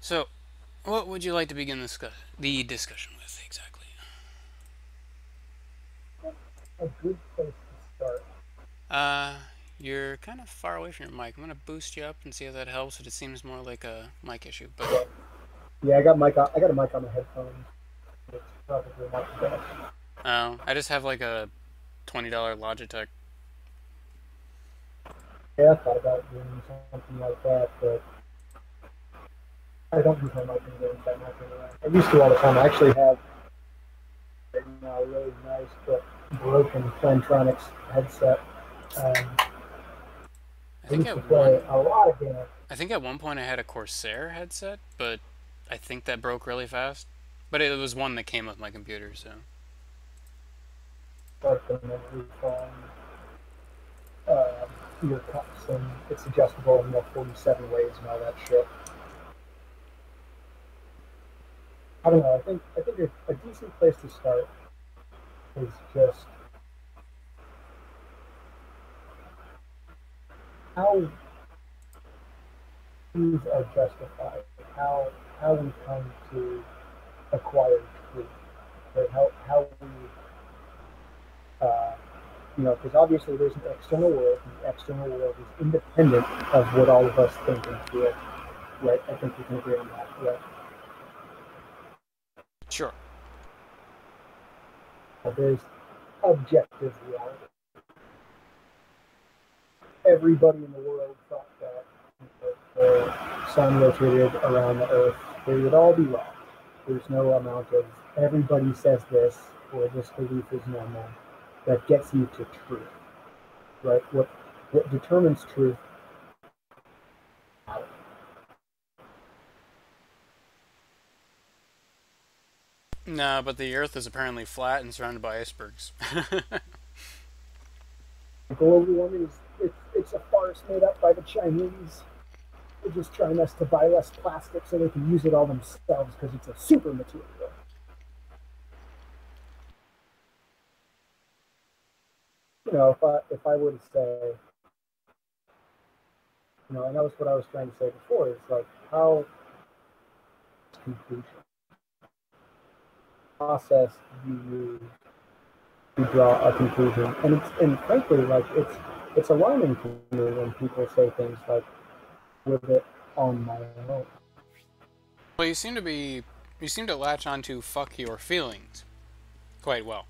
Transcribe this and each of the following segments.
So, what would you like to begin the discussion with exactly? A good place to start. Uh, you're kind of far away from your mic. I'm gonna boost you up and see if that helps, but it seems more like a mic issue. But Yeah, yeah, I got a mic on my headphones. It's probably not the best. I just have like a $20 Logitech. Yeah, I thought about doing something like that, but I don't use my mic in games that much anyway. I used to all the time. I actually have right now a really nice but broken Plantronics headset. Um, I I think used at to play one, a lot of games. I think at one point I had a Corsair headset, but I think that broke really fast. But it was one that came with my computer, so Like the memory foam, uh, ear cups, and it's adjustable in 47 ways and all that shit. I don't know. I think a decent place to start is just how these are justified, how how we come to acquire truth, right? How we uh, because obviously there's an external world, and the external world is independent of what all of us think and feel, right? I think we can agree on that, right? sure. There's objective reality. Everybody in the world thought that the sun rotated around the earth. They would all be wrong. There's no amount of everybody says this or this belief is normal that gets you to truth, right? What determines truth? No, but the Earth is apparently flat and surrounded by icebergs. Global warming is it's a farce made up by the Chinese. They're just trying us to buy less plastic so they can use it all themselves because it's a super material. If I were to say, and that was what I was trying to say before, is like how conclusion process you use to draw a conclusion, and frankly, like it's alarming to me when people say things like "with it on my own." Well, you seem to latch on to fuck your feelings quite well.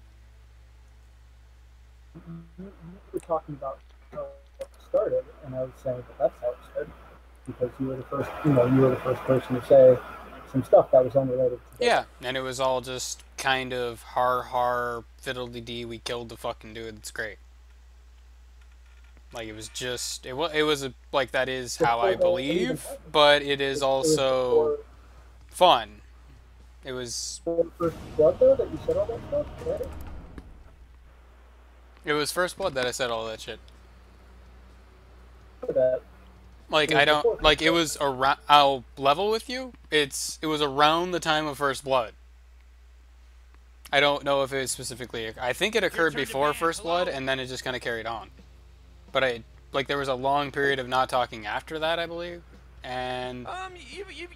You were talking about how it started, and I was saying that that's how it started because you were the first person to say some stuff that was unrelated to Dota. Yeah, and it was all just kind of har har fiddly dee. We killed the fucking dude. It's great. Like it was just it was like that is how Before I Dota even believe, happened, but it is it was also before fun. It was the first blood though that you said all that stuff. Right? it was First Blood that I said all that shit. That Like it I was don't before like first it blood. was around. I'll level with you. It was around the time of First Blood. I don't know if it was specifically. I think it Your occurred turn to before ban. First Blood, Hello? and then it just kind of carried on. But I like there was a long period of not talking after that, I believe. And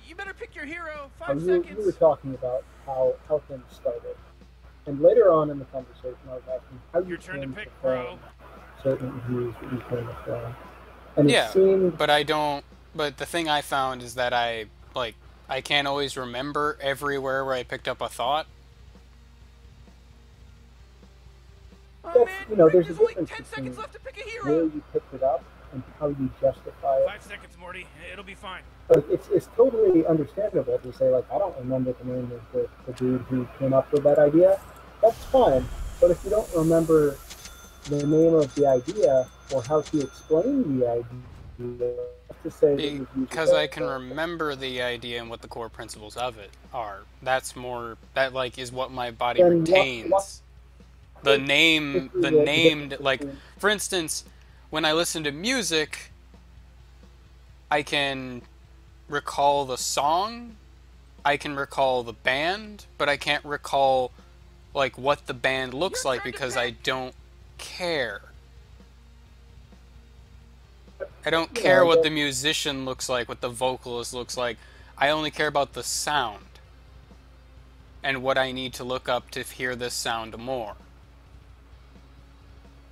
You better pick your hero. Oh, 5 you were seconds. talking about how things started, and later on in the conversation, I was asking how Your you turn to came to pick, form bro. certain views that you came to form, and it yeah, seemed but I don't. But the thing I found is that I can't always remember everywhere where I picked up a thought. Oh that's man, Rick, there's a there's only difference 10 seconds between left to pick a where hero. you picked it up and how you justify it. 5 seconds, Morty. It'll be fine. Like it's totally understandable to say like I don't remember the name of the dude who came up with that idea. That's fine, but if you don't remember the name of the idea or how to explain the idea, to say that you use Because I can remember the idea and what the core principles of it are. That's more that like is what my body then what retains. The the difference named like between for instance, when I listen to music, I can recall the song, I can recall the band, but I can't recall like what the band Your looks like turn to because I pick. don't care. I don't care I what guess the musician looks like, what the vocalist looks like. I only care about the sound and what I need to look up to hear this sound more.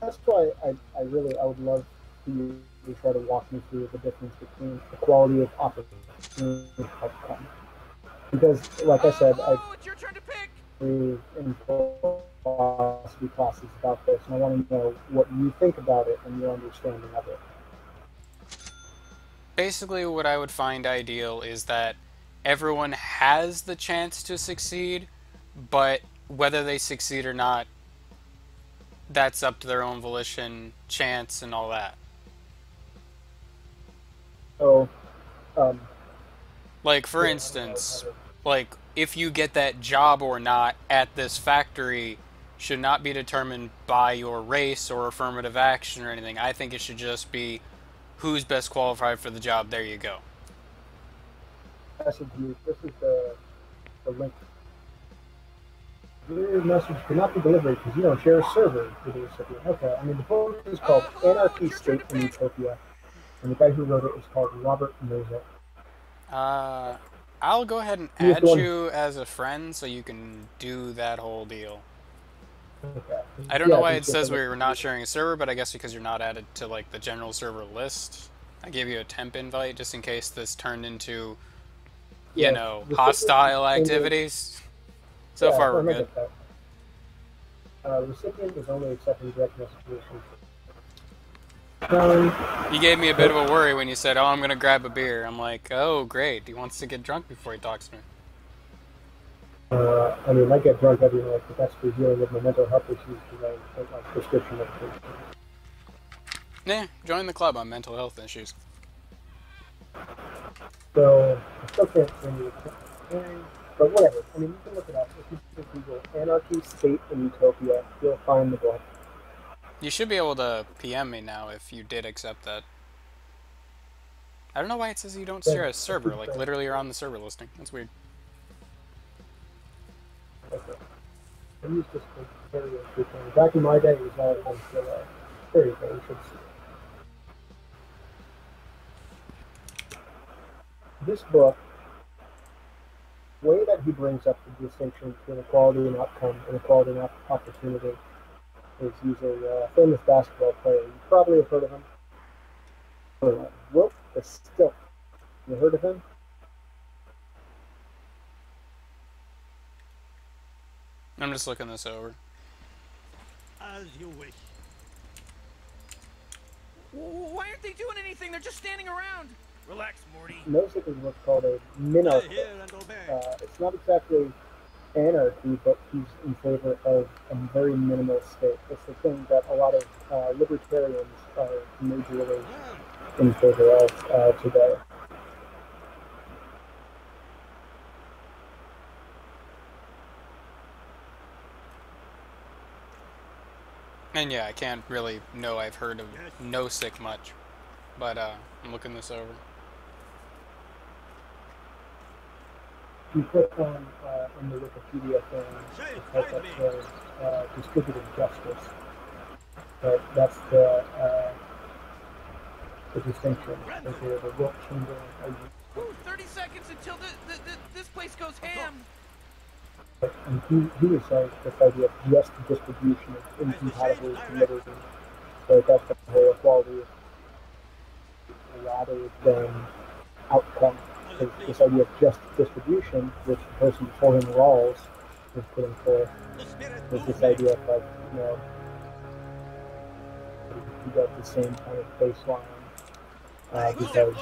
That's why I would love for you to try to walk me through the difference between the quality of opportunity and outcome. Because, like I said, I Oh, it's your turn to pick. do in philosophy classes about this, and I want to know what you think about it and your understanding of it. Basically, what I would find ideal is that everyone has the chance to succeed, but whether they succeed or not, that's up to their own volition, chance, and all that. So, um, Like, for yeah, I don't know how instance, to. like, if you get that job or not at this factory should not be determined by your race or affirmative action or anything. I think it should just be who's best qualified for the job. There you go. Message you. This is the link. Your message cannot be delivered because you don't share a server with the recipient. Okay, I mean, the book is called Oh, Anarchy, it's your turn State, to and pick. Utopia, and the guy who wrote it is called Robert Nozick. Uh, I'll go ahead and He was the add one. you as a friend so you can do that whole deal. Okay. I don't know Yeah, why he's it just a says link we were to not sharing a server, but I guess because you're not added to like the general server list. I gave you a temp invite just in case this turned into, Yes, recipient hostile is only. activities. So Yeah, far no, we're no, good. get that. Recipient is only accepting direct messages from. You gave me a bit of a worry when you said, "Oh, I'm gonna grab a beer." I'm like, "Oh, great. He wants to get drunk before he talks to me." I mean, I get drunk every night, but that's for dealing with my mental health issues because I take like prescription medication. Nah, join the club on mental health issues. So I still can't send you a but whatever. I mean, you can look it up. If you just Google Anarchy, State, and Utopia, you'll find the book. You should be able to PM me now if you did accept that. I don't know why it says you don't Then share a I keep server. Like, saying, literally, you're on the server listing. That's weird. okay. I used this for karaoke. Back in my day, it was all on karaoke. There you go. You should see it. This book, the way that he brings up the distinction between equality and outcome and equality and opportunity is using a famous basketball player. You probably have heard of him. Wilt the Stilt. You heard of him? I'm just looking this over. As you wish. Why aren't they doing anything? They're just standing around. Relax, Morty. Nozick is what's called a I minarchist. hear and obey. It's not exactly anarchy, but he's in favor of a very minimal state. It's the thing that a lot of libertarians are majorly in favor of today. And yeah, I can't really know I've heard of No Sick much. But I'm looking this over. You click on in the Wikipedia thing, the type that says distributed justice. But that's the distinction. There's the Wilt Chamber. 30 seconds until this place goes ham. And he was saying this idea of just distribution is incompatible with liberty. So that's the whole equality rather than outcome. This idea of just distribution, which the person before him Rawls was putting forth, was this idea of like, you got the same kind of baseline. Because,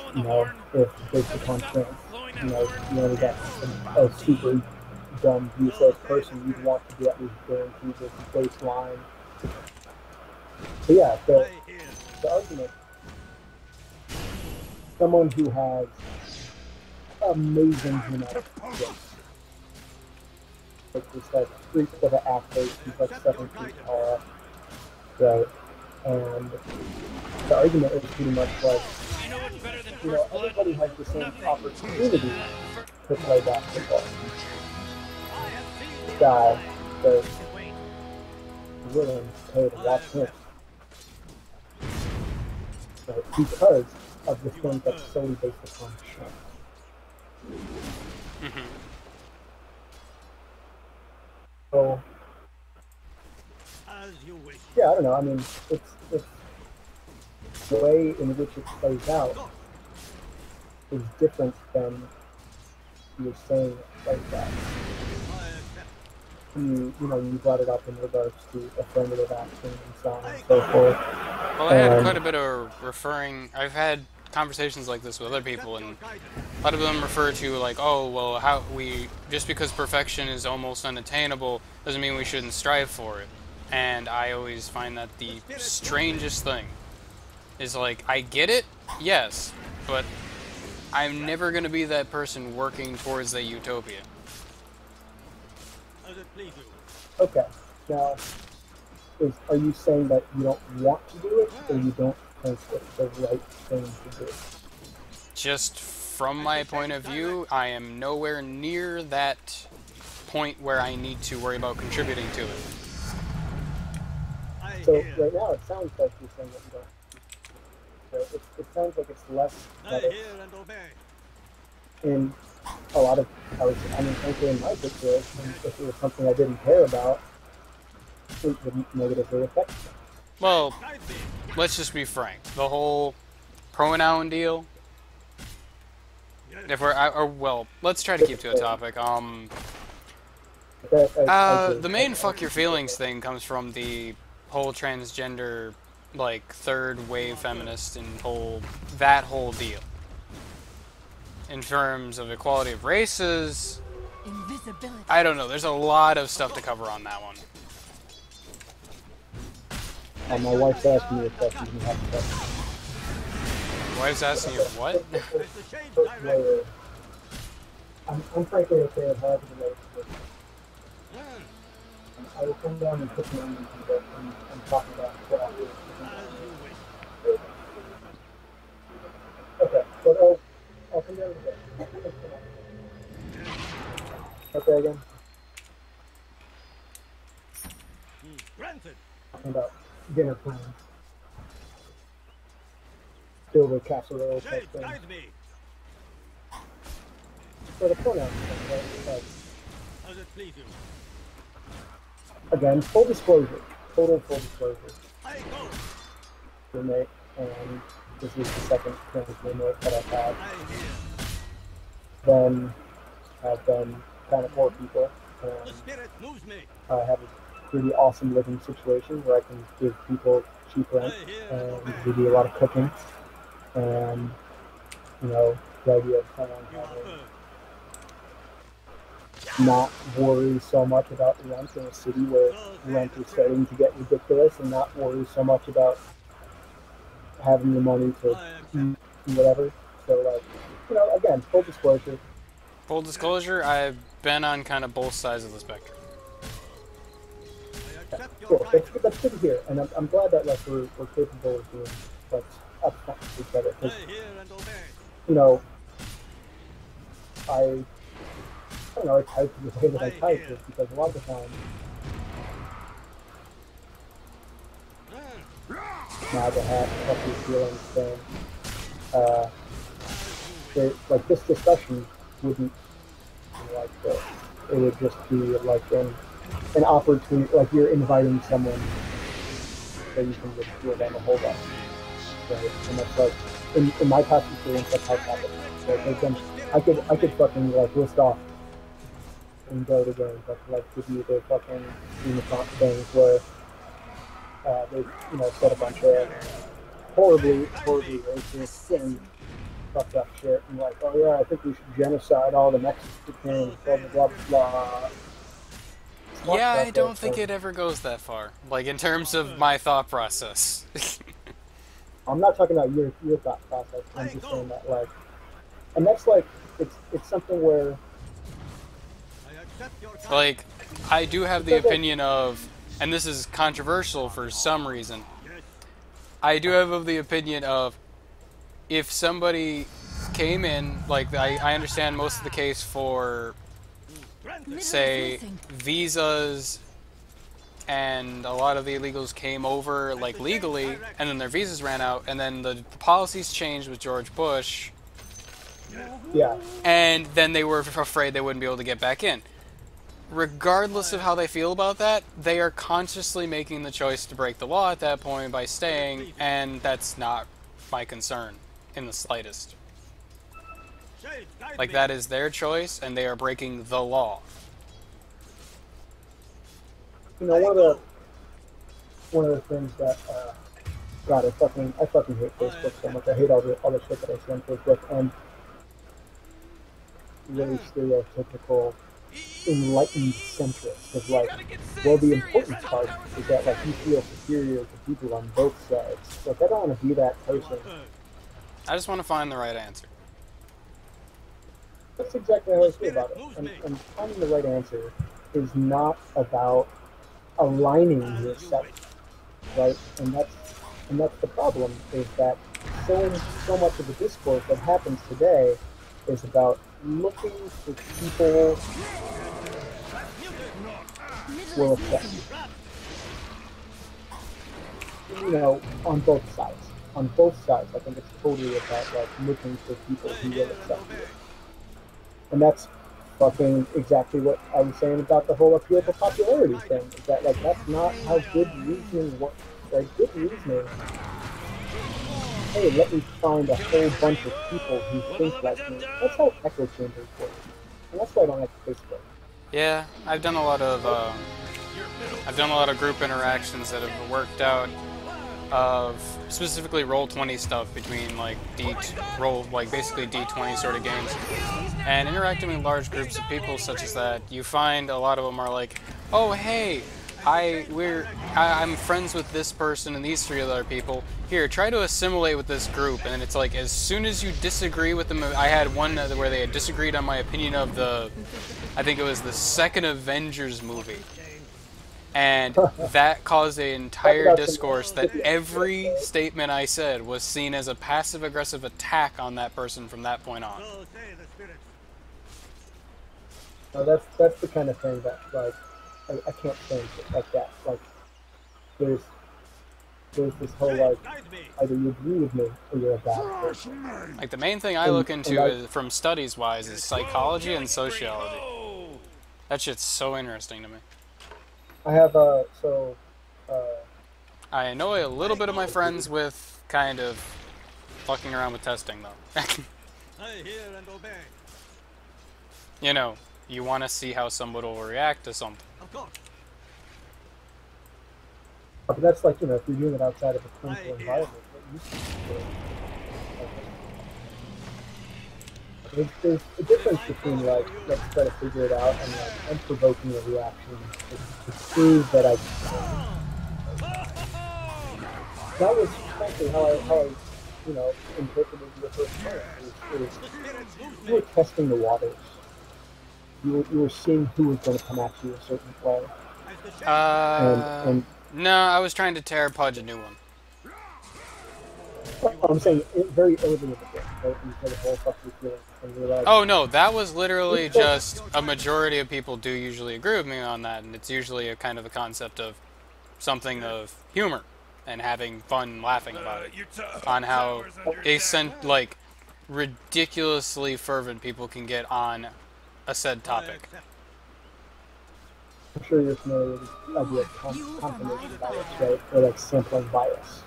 if based upon chance, you only got a super dumb, useless person, you'd want to be at least guaranteed this baseline. So yeah, the argument, someone who has amazing genetic skills, like this like freak of an athlete, he's like 7 feet tall, right? And the argument is pretty much like, everybody has the same opportunity to play basketball. This guy is willing to pay to watch him. Right? Because of the thing that's solely based upon chance. Hmm. So As you wish. yeah, I don't know. I mean, it's the way in which it plays out Go. is different than you're saying it like that. I accept. You brought it up in regards to affirmative action and so on and so forth. Well, I had quite And a bit of referring. I've had conversations like this with other people, Accept your and guidance. a lot of them refer to like, oh, well, how we just because perfection is almost unattainable doesn't mean we shouldn't strive for it. And I always find that the strangest thing is like, I get it, yes, but I'm never gonna be that person working towards that utopia. As it please you. okay, now are you saying that you don't want to do it, or you don't think it's the right thing to do? Just from my point of view, I am nowhere near that point where I need to worry about contributing to it. I So hear. right now, it sounds like you're saying that you don't. So it sounds like it's less I that it's hear and obey. in a lot of. I mean, frankly, in my situation, if it was something I didn't care about, it wouldn't negatively affect me. Well, Guide me. let's just be frank. The whole pronoun deal. Yes. If we're, or well, let's try to keep to a topic. But I agree. The main fuck your feelings thing comes from the whole transgender, like third wave feminist and that whole deal. In terms of equality of races, Invisibility. I don't know. There's a lot of stuff to cover on that one. My wife's asking me a question. You have to Wife's asking you what? As the shades first direct. layer. I'm frankly okay with having the relationship. I will come down and put the onions in it and talk about what I do. As you wish. Okay, but I'll come down in a bit. Okay, again, Granted. talking about dinner plans. Still the casserole type Shades, thing. guide me. For the pronouns, like, As it please you. again, full disclosure, total full disclosure. I go. Roommate, and this is the second trans roommate that I've had. I hear. Then I've been kind of more people, The and spirit moves me. I have a pretty awesome living situation where I can give people cheap rent, I hear and we do a lot of cooking, and the idea of kind of You are having heard. not worry so much about rent in a city where rent is starting to get ridiculous, and not worry so much about having the money to I accept. eat whatever. So, like, again, full disclosure. Full disclosure, I've been on kind of both sides of the spectrum. I accept your Cool. guidance. That's good to hear, and I'm glad that like we're capable of doing like upfront with each other. I Because hear and obey. I don't know, I type the way that I type is because a lot of the time now the hat, fuck your feelings thing. Like this discussion wouldn't be like this. It would just be like an opportunity, like you're inviting someone that you can just give them a whole lot. Right? And that's like in my past experience, that's how it happened. Like I could fucking like list off and go to games, like give you the fucking Game of Thrones things where they said a bunch of horribly racist and fucked up shit and like, oh yeah, I think we should genocide all the Mexicans, blah blah blah blah. Smart Yeah, stuff I there, don't think so it ever goes that far. Like, in terms of my thought process. I'm not talking about your thought process. I'm just saying that like, and that's like it's something where I accept your guidance. Like, I do have the opinion of, and this is controversial for some reason, Yes. I do have the opinion of, if somebody came in, like, I understand most of the case for, Granted. say, visas, and a lot of the illegals came over, like, legally, and then their visas ran out, and then the policies changed with George Bush, Yeah. And then they were afraid they wouldn't be able to get back in. Regardless of how they feel about that, they are consciously making the choice to break the law at that point by staying, and that's not my concern in the slightest. Shades, guide Like, me. that is their choice, and they are breaking the law. You know, one of the things that God, I fucking hate Facebook so much. I hate all the shit that I see on Facebook, and really stereotypical enlightened centrist of like, well, the important part is that like you feel superior to people on both sides. Like, I don't want to be that person. I just want to find the right answer. That's exactly how I feel about it. And finding the right answer is not about aligning yourself, right? And that's the problem, is that so much of the discourse that happens today is about looking for people will accept you. You know, on both sides. On both sides, I think it's totally about like looking for people who will accept you. And that's fucking exactly what I was saying about the whole appeal for popularity thing. Is that like that's not how good reasoning works. Like, good reasoning, hey, let me find a whole bunch of people who think like me. That's how echo chambers work. And that's why I don't like Facebook. Yeah, I've done a lot of group interactions that have worked out of specifically Roll20 stuff between like basically D20 sort of games, and interacting with large groups of people such as that. You find a lot of them are like, oh hey, I'm friends with this person and these 3 other people. Here, try to assimilate with this group. And it's like, as soon as you disagree with them, I had one where they had disagreed on my opinion of I think it was the second Avengers movie. And that caused an entire discourse that every statement I said was seen as a passive-aggressive attack on that person from that point on. So say the spirits. Now that's the kind of thing that like I can't change it like that. Like there's this whole like either you agree with me or you're a bad person. Like, the main thing I look into from studies-wise is psychology and sociology. That shit's so interesting to me. I have I annoy a little bit of my friends with kind of fucking around with testing, though. I hear and obey. You know, you want to see how somebody will react to something. Of course. but that's like, you know, if you're doing it outside of a clinical environment, what you see. There's a difference between like, let's try to figure it out, and like, I'm provoking a reaction to prove that I that was frankly how I you know, interpreted your first point. You were testing the waters. You were seeing who was going to come at you a certain way. And no, I was trying to tear Pudge a new one. I'm saying very early in the game, right? You said the whole fuck you feeling, and you're like, Oh no, that was literally just a majority of people do usually agree with me on that, and it's usually a kind of a concept of something of humor and having fun laughing about it, on how like ridiculously fervent people can get on a said topic. I'm sure you're familiar with the idea of confirmation bias, right? Or like sampling bias,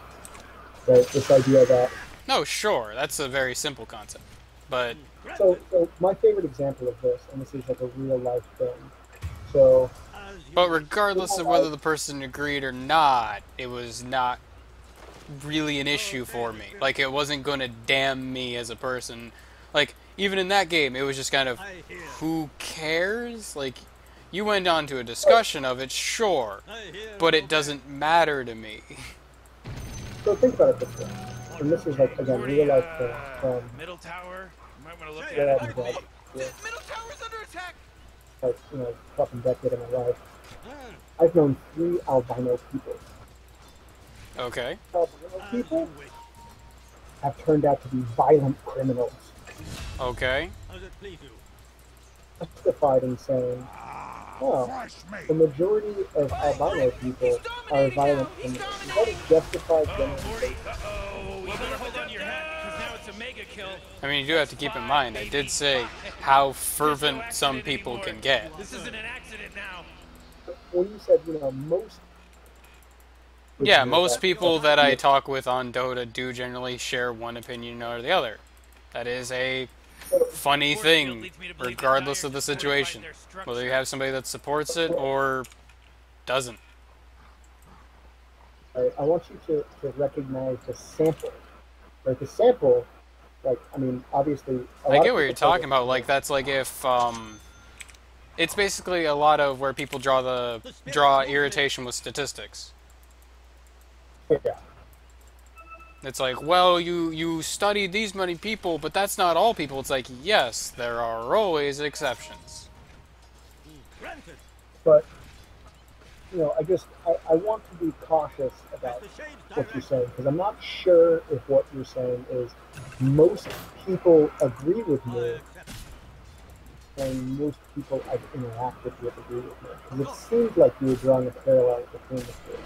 right? This idea that No, sure, that's a very simple concept, but so my favorite example of this, and this is like a real life thing. So but regardless of whether the person agreed or not, it was not really an issue for me. Like, it wasn't going to damn me as a person. Like, even in that game, it was just kind of, who cares? Like, you went on to a discussion of it, sure, but it doesn't matter to me. So think about it this way, and this is like, again, real life thing. Middle tower. You might want to look Yeah, at it. I'm glad. Yeah, Middle tower's under attack. like, you know, fucking decade of my life. I've known 3 albino people. Okay. Albino people have turned out to be violent criminals. Okay. How's it please you? Justified in saying, oh, the majority of albino people are violent criminals. Is that a justified generalization? Uh-oh. You better hold on to your hat, because now it's a make mega kill. I mean, you do have to keep in mind, I did say how fervent some people can get. This isn't an accident now. When you said, most. Yeah, most people that I talk with on Dota do generally share one opinion or the other. That is a funny thing, regardless of the situation. Whether you have somebody that supports it or doesn't. I want you to recognize the sample. Like the sample, obviously. I get what you're talking about. Like, that's like if, it's basically a lot of where people draw irritation with statistics. Yeah. It's like, well, you studied these many people, but that's not all people. It's like, yes, there are always exceptions. But, I want to be cautious about what you're saying, because I'm not sure if what you're saying is most people agree with me, and most people I've interacted with agree with me. Because it seems like you were drawing a parallel between the two.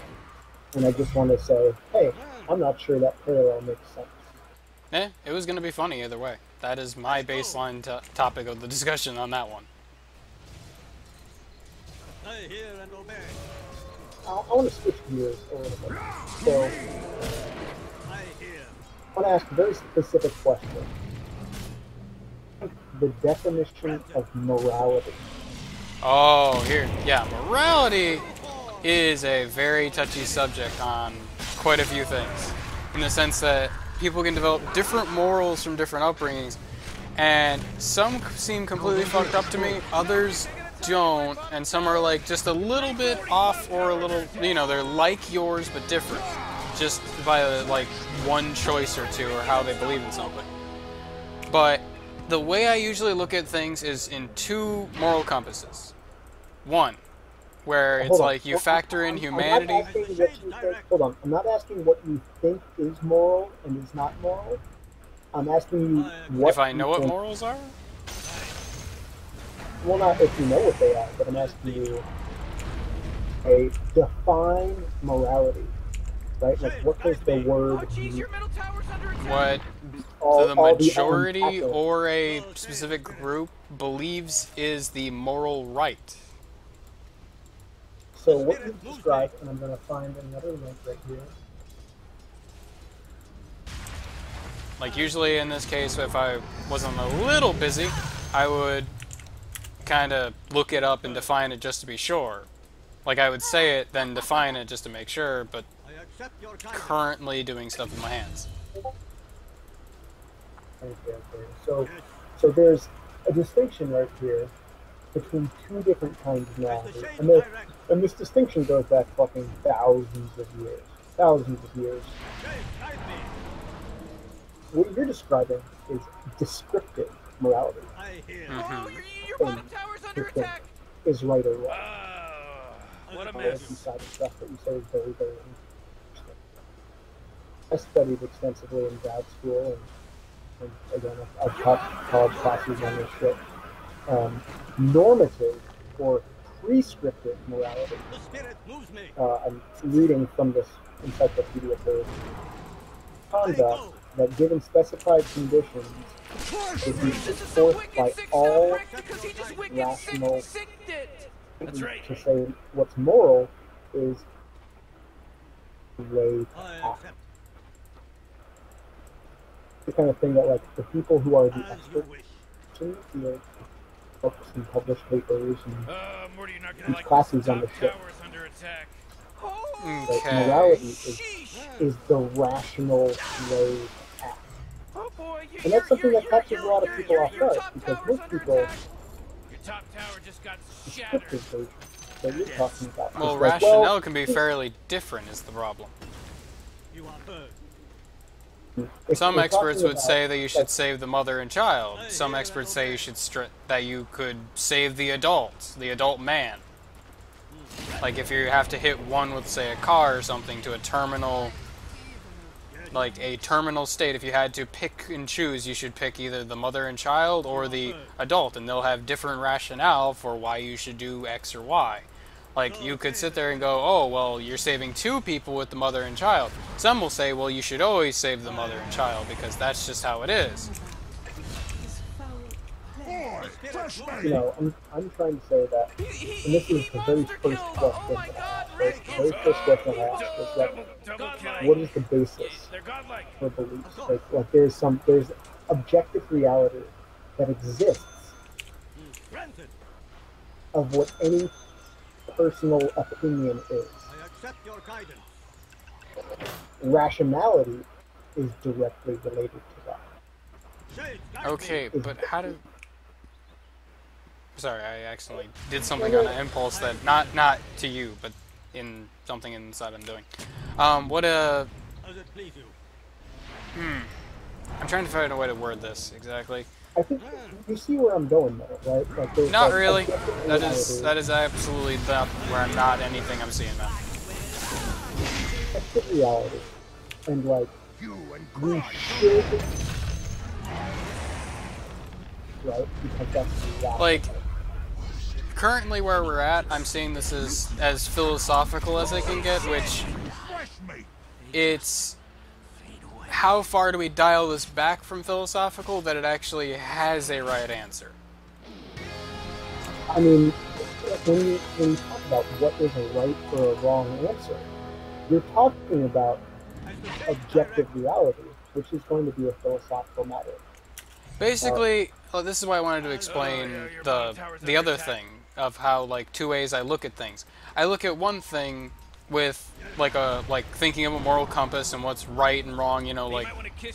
And I just want to say, hey, I'm not sure that parallel makes sense. It was going to be funny either way. That is my baseline topic of the discussion on that one. I hear and obey. I want to switch gears a little bit. So, I hear. I want to ask a very specific question. The definition of morality. Oh, here. Yeah, morality is a very touchy subject on quite a few things. In the sense that people can develop different morals from different upbringings, and some seem completely fucked up to me, others don't, and some are like just a little bit off or a little, they're like yours but different. Just by like one choice or two or how they believe in something. But the way I usually look at things is in two moral compasses. One, where it's like you factor in humanity. Hold on. I'm not asking what you think is moral and is not moral. I'm asking you what. If I know what morals are? Well, not if you know what they are, but I'm asking you a define morality, right? Like, what does the word mean? What the majority or a specific group believes is the moral right. So what you described, and I'm going to find another link right here. Like usually in this case, if I wasn't a little busy, I would kind of look it up and define it just to be sure. Like I would say it, then define it just to make sure, but currently doing stuff with my hands. Okay. So there's a distinction right here between two different kinds of morality. And this distinction goes back fucking thousands of years. What you're describing is descriptive morality. Your tower's under attack. Is right or wrong. What a mess. Side of stuff that you say is very, very interesting. I studied extensively in grad school, and again, I've taught college classes on this shit. Normative or prescriptive morality. I'm reading from this encyclopedia for conduct that, given specified conditions, would be enforced by all rational. That's right. To say what's moral is the way to act. The kind of thing that, like, the people who are the experts in the field, books and publish papers and Morty, you're not gonna teach like classes on the shit. tower's under attack. Like, morality is the rational way to act. Oh boy, And that's something that catches a lot of people off guard, because most people, Your top tower just got shattered. descriptive version that you're talking about. Well, is like, rationale can be fairly different is the problem. You are heard. if Some we're experts talking would about, say that you should like, save the mother and child. Some experts say you should that you could save the adult man. Like if you have to hit one with, say, a car or something to a terminal, like a terminal state, if you had to pick and choose, you should pick either the mother and child or the adult, and they'll have different rationale for why you should do X or Y. Like, you could sit there and go, oh, well, you're saving two people with the mother and child. Some will say, well, you should always save the mother and child because that's just how it is. You know, I'm trying to say that, and this is the very first question that I asked. Right? The very first question I asked was like, what is the basis for beliefs? Like there's objective reality that exists of what any personal opinion is. I accept your guidance. Rationality is directly related to that. Shade, guide Okay, me. but how do... Sorry, I accidentally did something on an impulse that, not to you, but in something inside I'm doing. What Does it please you? I'm trying to find a way to word this exactly. I think you see where I'm going though, right? Like there's Not like really. objective That is absolutely not where I'm not anything I'm seeing now. objective reality, and like we should, right? Because that's reality. Like, currently where we're at, I'm seeing this as philosophical as it can get, which it's how far do we dial this back from philosophical that it actually has a right answer. I mean, when you talk about what is a right or a wrong answer, you're talking about objective reality, which is going to be a philosophical matter. Basically, this is why I wanted to explain the other thing of how, like, two ways I look at things. I look at one thing with like thinking of a moral compass and what's right and wrong, you know, like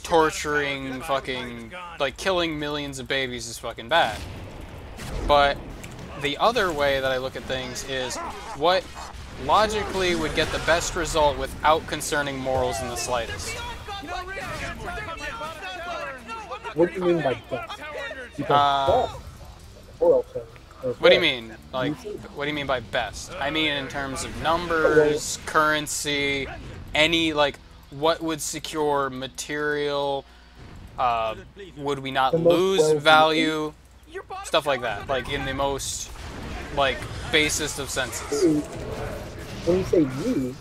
torturing fucking, like killing millions of babies is fucking bad. But the other way that I look at things is what logically would get the best result without concerning morals in the slightest. What do you mean by best? Because best, moral thing. What do you mean? Like, what do you mean by best? I mean in terms of numbers, currency, any, like, what would secure material, would we not lose value, stuff like that, like, in the most, like, basest of senses. When you say we,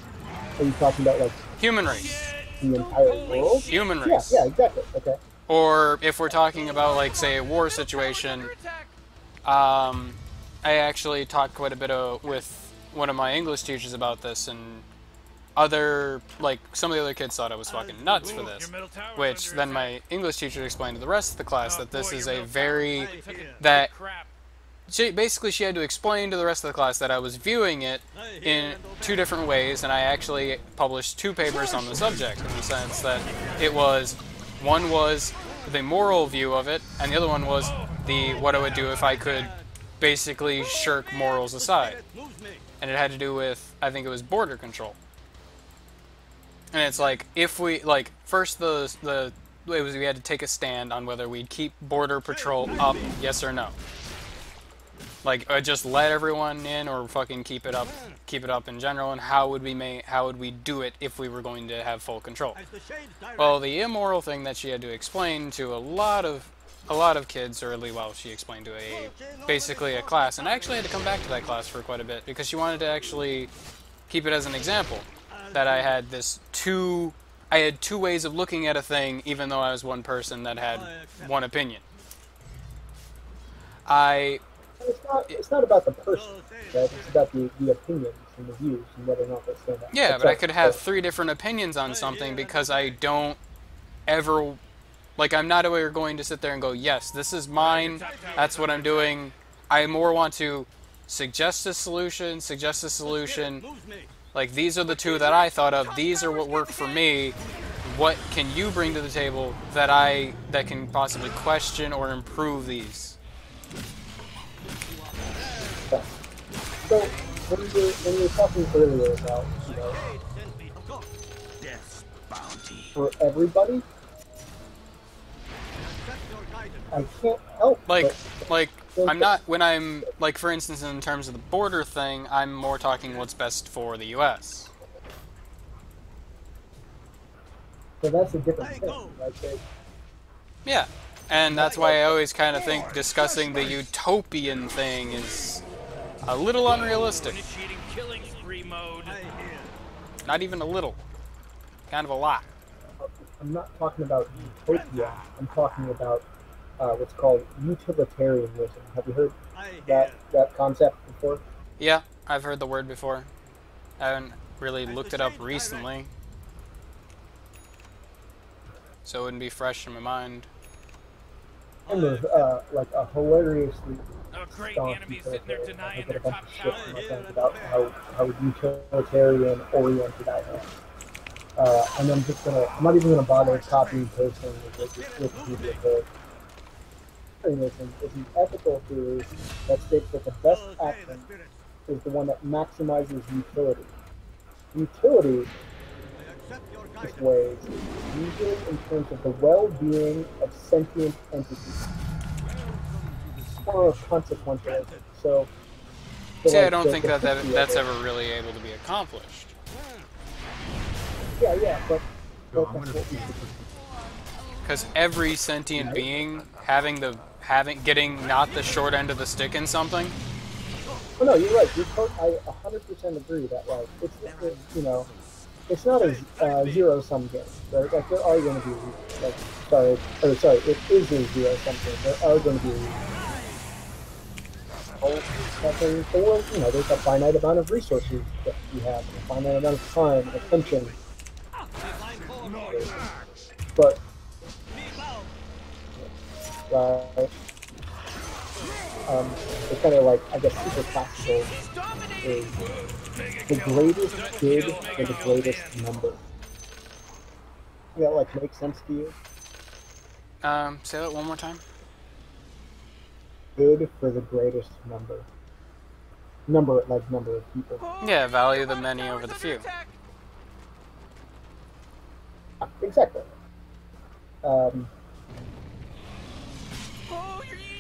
are you talking about, like, Human race. the entire world? Human race. Yeah, exactly, okay. Or if we're talking about, like, say, a war situation, I actually talked quite a bit with one of my English teachers about this, and some of the other kids thought I was fucking nuts for this, which then my English teacher explained to the rest of the class that this is she had to explain to the rest of the class that I was viewing it in two different ways, and I actually published two papers on the subject, in the sense that one was the moral view of it, and the other one was what I would do if I could basically shirk morals aside. And it had to do with, I think it was border control. And it's like, if we, like, first we had to take a stand on whether we'd keep border patrol up, yes or no. Like, just let everyone in, or fucking keep it up in general, and how would we do it if we were going to have full control? Well, the immoral thing that she had to explain to a lot of kids, or at least, well, she explained to basically a class, and I actually had to come back to that class for quite a bit, because she wanted to actually keep it as an example, that I had two ways of looking at a thing, even though I was one person that had one opinion. It's not about the person, right? It's about the opinions and the views and whether or not they stand up. Yeah, but I could have three different opinions on something because I don't ever... Like, I'm not ever going to sit there and go, yes, this is mine, that's what I'm doing. I more want to suggest a solution, like, these are the two that I thought of, these are what worked for me, what can you bring to the table that can possibly question or improve these? So, when you were talking earlier about, you know, for everybody, I can't help I'm not, when I'm, like, for instance, in terms of the border thing, I'm more talking what's best for the U.S. So that's a different thing, right? Yeah, and that's why I always kind of think discussing the utopian thing is a little unrealistic. Initiating killing spree mode. I hear. Not even a little. Kind of a lot. I'm not talking about utopia. I'm talking about what's called utilitarianism. Have you heard I hear. that concept before? Yeah, I've heard the word before. I haven't really looked it up recently, so it wouldn't be fresh in my mind. And there's like a hilariously Oh, great. The staunch enemy's sitting there utilitarian. I denying get a their bunch top of shit tower. from my friends about how utilitarian oriented I am. And I'm not even gonna bother copying and pasting Wikipedia code. Utilitarianism is an ethical theory that states that the best So say the action spirits. is the one that maximizes utility. Utility I accept your this guidance. way, usually in terms of the well-being of sentient entities or of consequentialism. So See, I like don't think the that history of that's it- ever really able to be accomplished. Yeah, but that's what we should do. Because every sentient being getting not the short end of the stick in something. Oh no, you're right. I 100% agree that like it's not a zero-sum game, right? Like there are going to be like it is a zero-sum game. There are going to be or there's a finite amount of resources that you have, a finite amount of time, attention, but it's kind of like I guess super classical is the greatest good for the greatest number. Does that like make sense to you? Say that one more time. Good for the greatest number. Number of people. Yeah, value the many over the few. Exactly. Oh,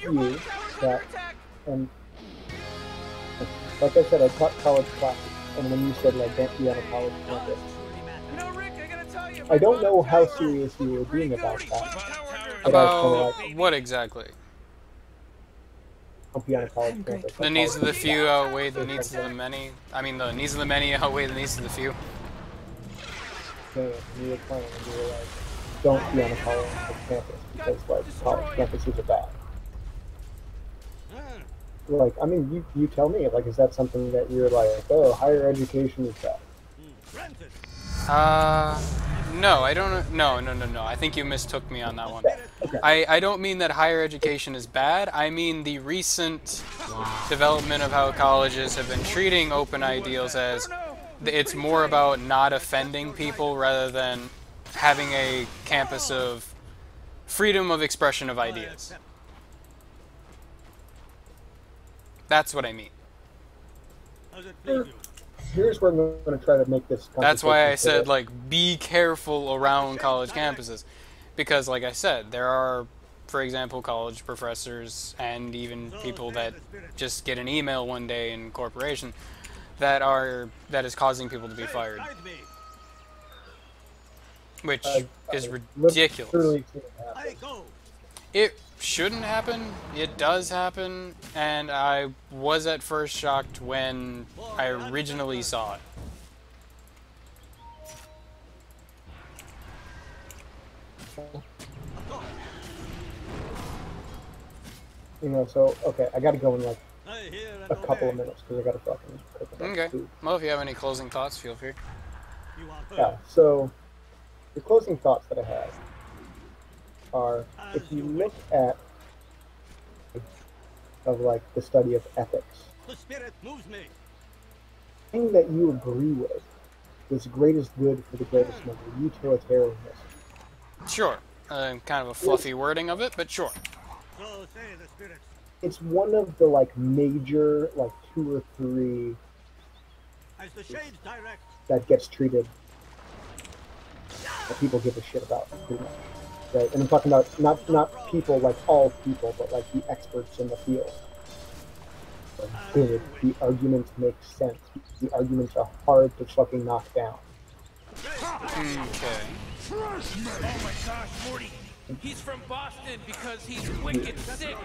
your You, bottom tower's under that, attack. and like I said, I taught college classes, and when you said like don't be on a college campus, You know, Rick, I gotta tell you, I don't know my how bottom serious you were pretty being about good. that. Bottom tower under But I was kinda About like, what exactly? don't be on a college campus. The needs of the few outweigh the needs of the many. I mean, the needs of the many outweigh the needs of the few. You were playing, and you were like, don't be on a college campus because like college campuses are bad. Like, I mean, you tell me, like, is that something that you're like, oh, higher education is bad? No, I don't. No. I think you mistook me on that one. Okay. I don't mean that higher education is bad. I mean the recent development of how colleges have been treating open ideals as it's more about not offending people rather than having a campus of freedom of expression of ideas. That's what I mean. Here's where I'm going to try to make this. That's why I conversation said, fit. like, be careful around college campuses. Because, like I said, there are, for example, college professors and even people that just get an email one day in corporation that is causing people to be fired. Which is ridiculous. Literally seen it happen. I go. It shouldn't happen. It does happen. And I was at first shocked when I originally saw it. So okay, I got to go in like I hear and a couple of obey. minutes because I got to fucking cook a bunch Okay. of food. Well, if you have any closing thoughts, feel free. You are heard. Yeah. So the closing thoughts that I have are: if you look at of like the study of ethics, The spirit moves me. thing that you agree with is greatest good for the greatest number, utilitarianism. Sure. Kind of a fluffy wording of it, but sure. So say the spirits. It's one of the like major like 2 or 3 As the shades direct. that gets treated that people give a shit about pretty much. Right? And I'm talking about not people like all people, but like the experts in the field. They're good. The arguments make sense. The arguments are hard to fucking knock down. Okay. Oh my gosh, Morty. He's from Boston because he's wicked sick.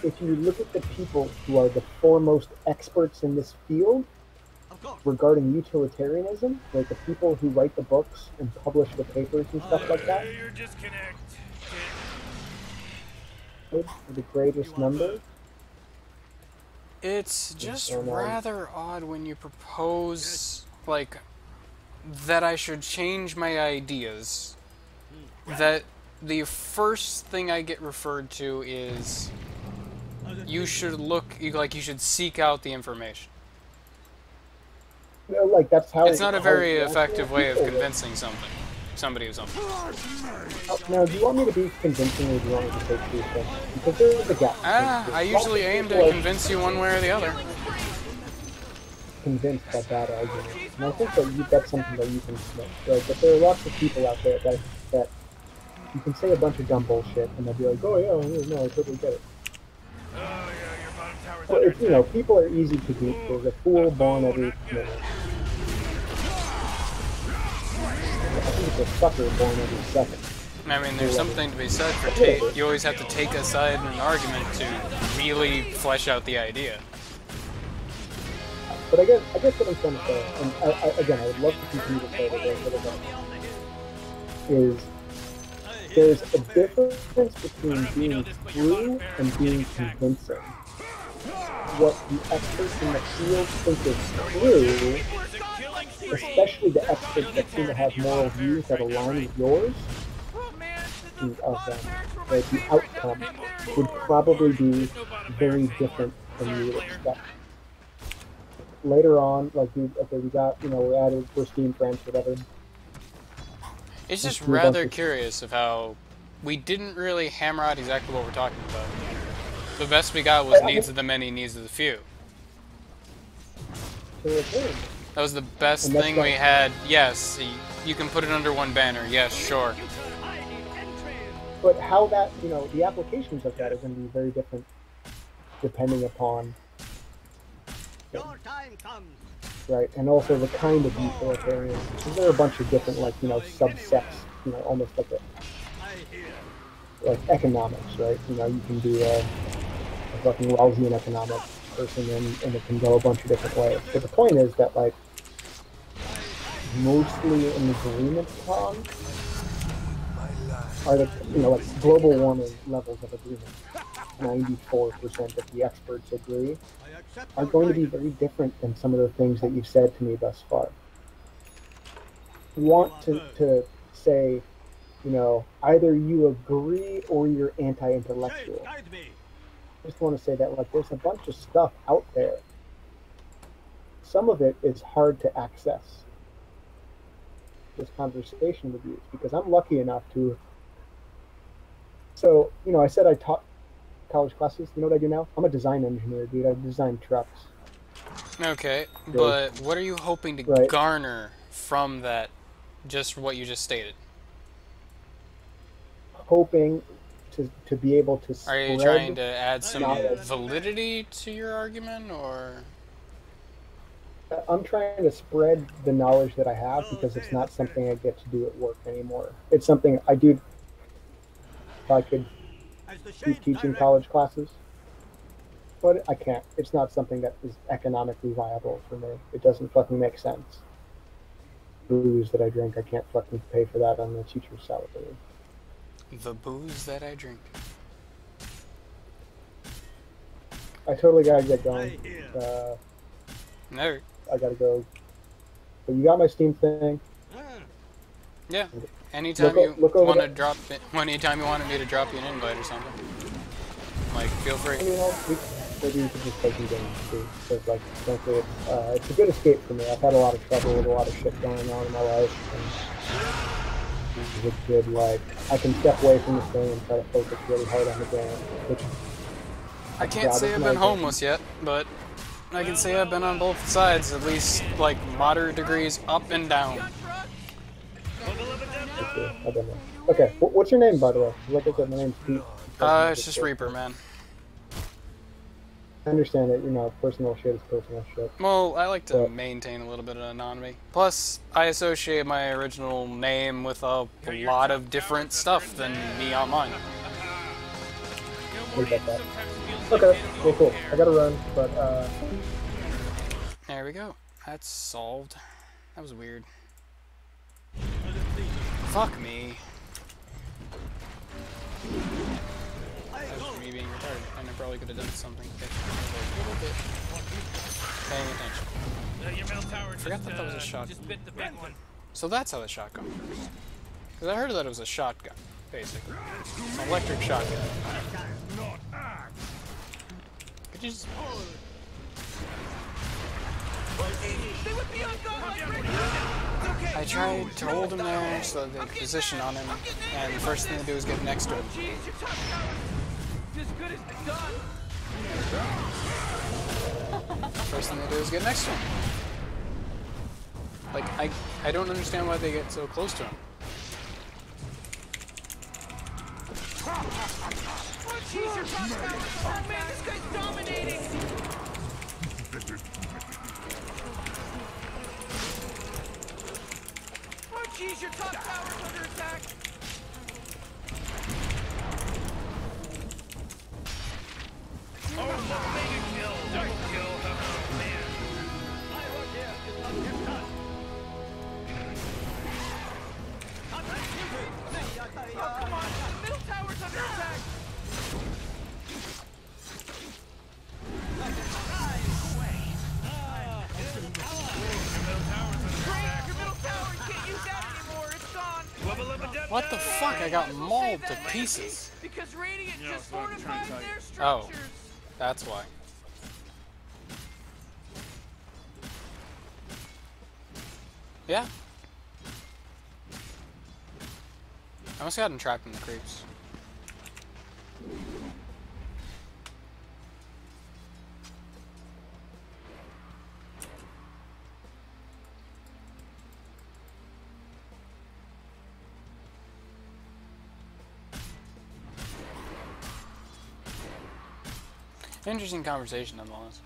If you look at the people who are the foremost experts in this field Of course. regarding utilitarianism, like the people who write the books and publish the papers and stuff like that, You're disconnected. for the greatest number, It's just And, rather odd when you propose, like, that I should change my ideas. That the first thing I get referred to is you should you should seek out the information. you know, like that's how It's not a very how effective way of people work. convincing somebody of something. Now, do you want me to be convincing or do you want me to say true things? Because there is a gap. I usually aim to convince you one way or the other. Convinced by bad arguments. And I think that that's something that you can admit. Right? But there are lots of people out there that you can say a bunch of dumb bullshit and they'll be like, oh yeah, no, I totally get it. Oh yeah, your bottom tower's Well, under you know, people are easy to beat. There's a fool born every minute. I think it's a sucker born every second. I mean, there's something to be said for you always have to take a side in an argument to really flesh out the idea. But I guess what I'm trying to say, and again, I would love to continue to say that is there's a difference between being true and being convincing. What the experts in the field think is true, especially the experts that seem to have moral views that align with yours, of them, like the outcome would probably be very different than you would expect. Later on, like, we got, we're Steam friends, whatever. It's just rather curious of how we didn't really hammer out exactly what we're talking about. The best we got was needs of the many, needs of the few. That was the best thing we had. Yes, you can put it under one banner. Yes, sure. But how that, the applications of that are going to be very different depending upon, Your time comes. right? And also the kind of utilitarian. There are a bunch of different, subsets, almost like economics, right? You can be a fucking Wellesian economics person and it can go a bunch of different ways. But the point is that, mostly in agreement upon are the, global warming levels of agreement. 94% of the experts agree are going to be very different than some of the things that you've said to me thus far. You want to say, either you agree or you're anti-intellectual. I just want to say that, there's a bunch of stuff out there. Some of it is hard to access. This conversation with you, because I'm lucky enough to. So, I said I taught college classes. You know what I do now? I'm a design engineer, dude. I design trucks. Okay, but what are you hoping to garner from that, just what you just stated? Hoping to be able to spread. Are you trying to add some validity to your argument, or? I'm trying to spread the knowledge that I have because it's not something I get to do at work anymore. It's something I do. If I could keep teaching college classes, but I can't. It's not something that is economically viable for me. It doesn't fucking make sense. Booze that I drink, I can't fucking pay for that on the teacher's salary. The booze that I drink. I totally gotta get going. No. I gotta go. But you got my Steam thing? Yeah. Anytime you want to drop it, anytime you wanted me to drop you an invite or something, feel free. Maybe you could just play some games too. Because, frankly, it's a good escape for me. I've had a lot of trouble with a lot of shit going on in my life, and it's a good, I can step away from this thing and try to focus really hard on the game. Which I can't say I've been homeless yet, but I can say I've been on both sides, at least, moderate degrees up and down. Okay, what's your name, by the way? Like I said, my name's Pete. It's just Reaper, man. I understand that, personal shit is personal shit. Well, I like to But maintain a little bit of anonymity. Plus, I associate my original name with a lot of different stuff than me online. I get that. Okay, well, cool. I gotta run, but, There we go. That's solved. That was weird. Fuck me. That was me being retarded, and I probably could have done something to get a little bit paying attention. Your middle tower I forgot that was a shotgun. just bit the big one. So that's how the shotgun works. Because I heard that it was a shotgun, basically. An electric shotgun. Could you just... I tried to hold him there so they could position on him, and the first thing to do was get next to him. First thing they do is get next to him. Like, I don't understand why they get so close to him. Oh, jeez, your top tower. Oh, man, this guy's dominating. Oh, jeez, your top tower's under attack. Oh, mega kill. Double kill. Oh, man. My work here is not yet done. Oh, come on. Middle tower's under attack. Great, your middle tower. You can't use that anymore. It's gone. What the fuck? I got mauled to pieces. Because Radiant just fortified their Oh, structures. that's why. Yeah. I must have gotten trapped in the creeps. Interesting conversation, nonetheless.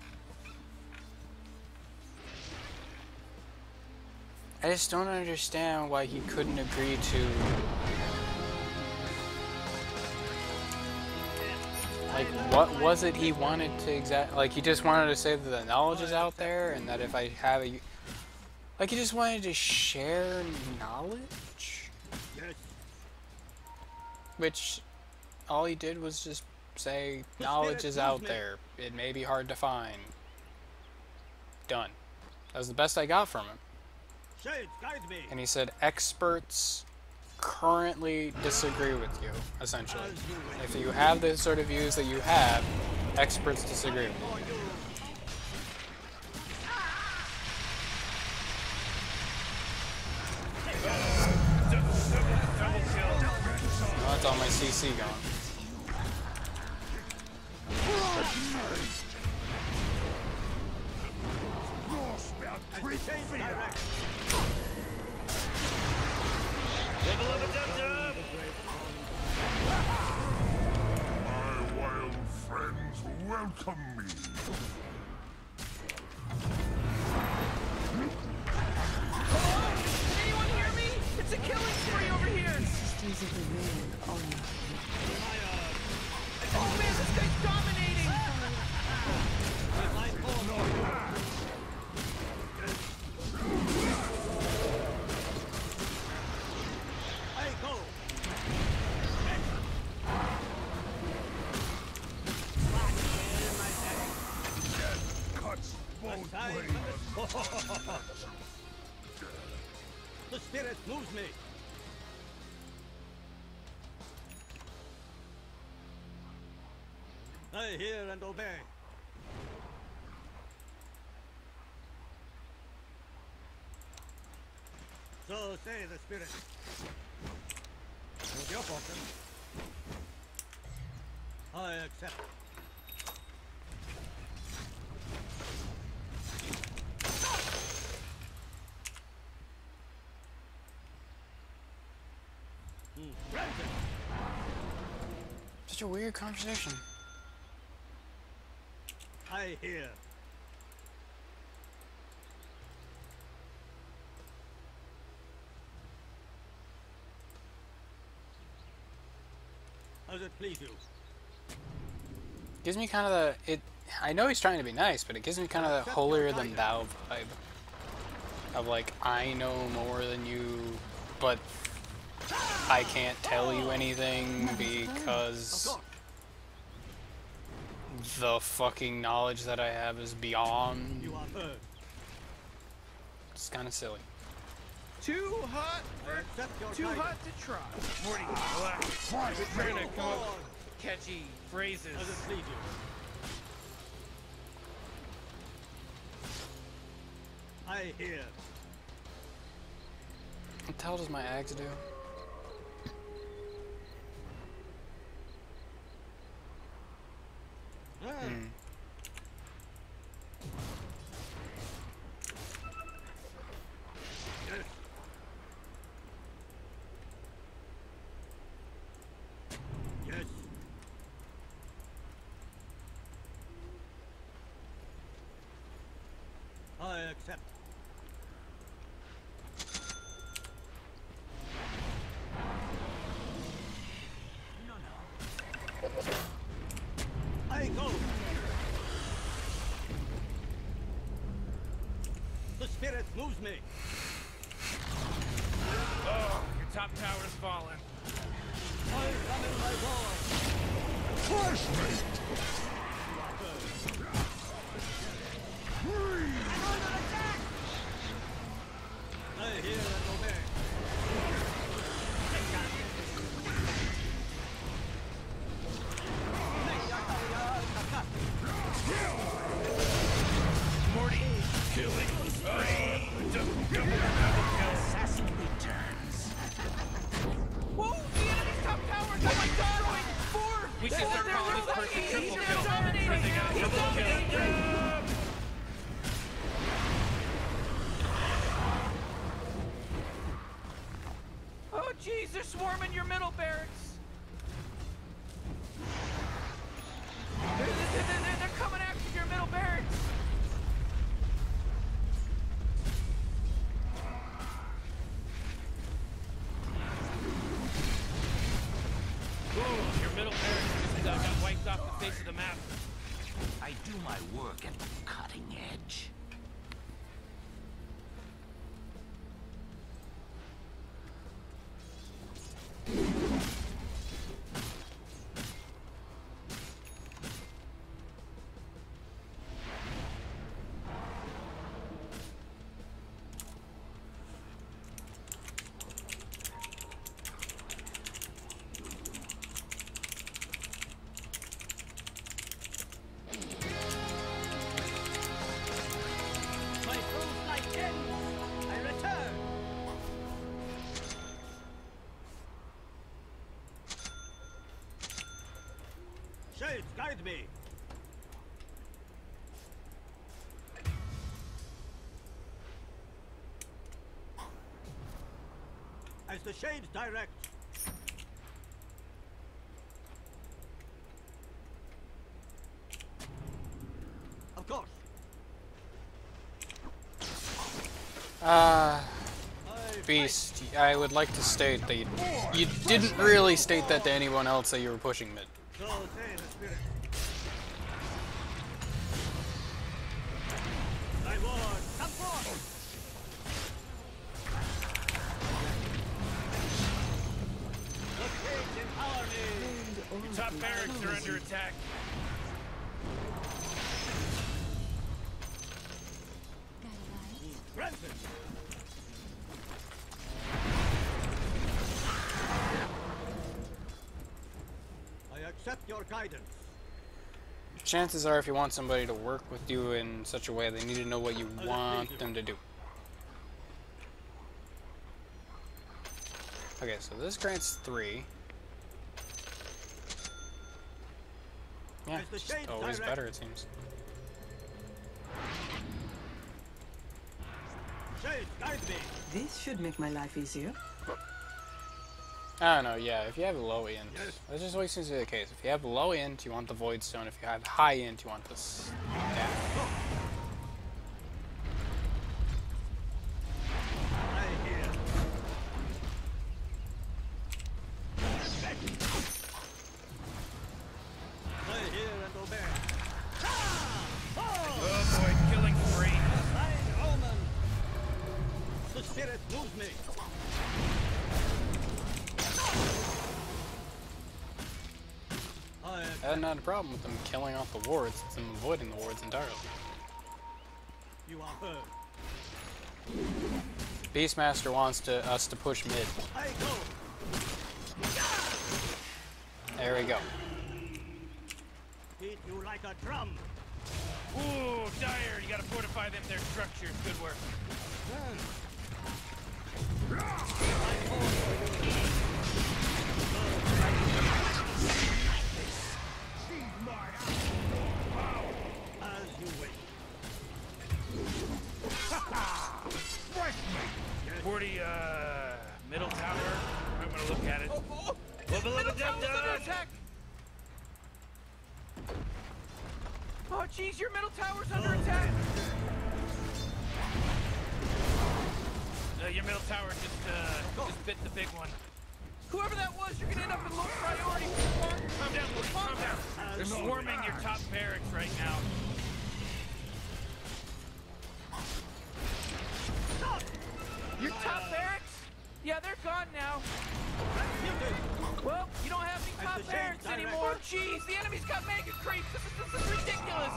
I just don't understand why he couldn't agree to... Like, what was it he wanted to Like, he just wanted to say that the knowledge is out there, and that if I have a... Like, he just wanted to share knowledge? Yes. Which, all he did was just say, knowledge is out there. It may be hard to find. Done. That was the best I got from him. Shades, guide me. And he said, experts currently disagree with you, essentially. If you have the sort of views that you have, experts disagree with you. Well, that's all my CC gone. My wild friends welcome me. Can anyone hear me? It's a killing spree over here. Oh man, this guy's dominating. Hey, go. Cuts both ways. The spirit moves me. I hear and obey. So say the spirit. With your portion. I accept. Granted. Such a weird conversation. I hear. How's it please you? Gives me kind of the I know he's trying to be nice, but it gives me kind of the holier than thou vibe of like, I know more than you, but I can't tell you anything because the fucking knowledge that I have is beyond. You are heard. It's kind of silly. Too hot I accept your too guidance. hot to try. Morty, relax. We're trying to come up with catchy phrases. How's it please you? I hear. What the hell does my axe do? Yes. Yes. I accept. I go. The spirit moves me. Oh, your top tower's fallen. I summon my war. Flashmate! I hear and obey. Morty, killing spree. Assassin returns. Whoa, the enemy's top tower! Oh my god! Four! We should start calling this person triple kill. Because they got triple kill. Oh jeez, they're swarming your middle barracks. They're coming after your middle barracks. Your middle barracks just got wiped off the face of the map. I do my work at the cutting edge. My cruise light ends. I return. Shades, guide me. As the shades direct. Of course. Uh, I Beast, I would like to state that you didn't really state that to anyone else that you were pushing mid. So say the spirit. Thy ward, come forth! The shades empower me! Your top barracks are under attack. Granted! I accept your guidance. Chances are, if you want somebody to work with you in such a way, they need to know what you want them to do. Okay, so this grants 3. Yeah, it's just always better, it seems. Shades, guide me! This should make my life easier. I don't know, yeah, if you have low int, that just always seems to be the case. If you have low int, you want the Void Stone. If you have high int, you want the staff. Oh boy, killing spree. The spirit moves me. I had not a problem with them killing off the wards, it's them avoiding the wards entirely. You are heard. Beastmaster wants us to push mid. I go. There we go. Beat you like a drum. Ooh, dire, you gotta fortify them, their structures. Good work. As you wish. 40, middle tower. I'm gonna look at it. Oh, Well, below the jump tower's under down. attack! Oh, jeez, your middle tower's under attack! Your middle tower just bit the big one. Whoever that was, you're gonna end up in low priority. Calm down, boys, calm down. They're swarming your top barracks right now. Your top barracks? Yeah, they're gone now. Well, you don't have any top barracks anymore. Jeez, the enemy's got mega creeps. This is ridiculous.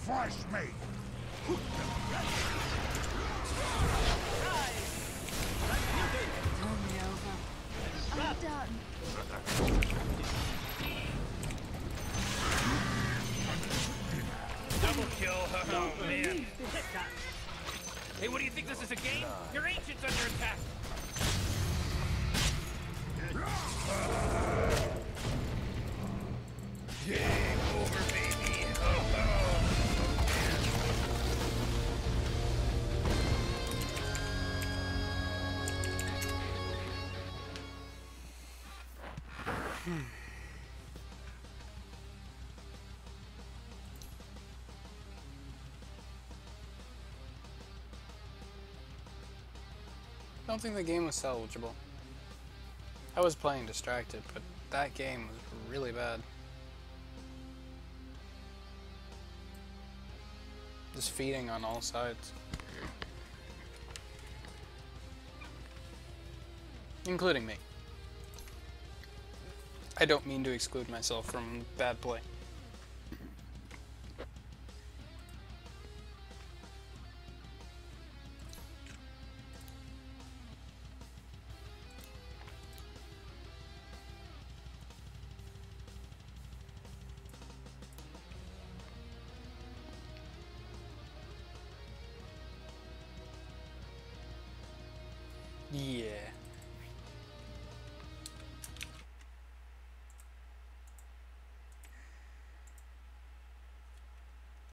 Fresh meat. Only over. I'm done. Double kill. Oh, man. Hey, what do you think? This is a game? Your ancient's under attack. Game over, baby. I don't think the game was salvageable. I was playing distracted, but that game was really bad. Just feeding on all sides. Including me. I don't mean to exclude myself from bad play. Yeah.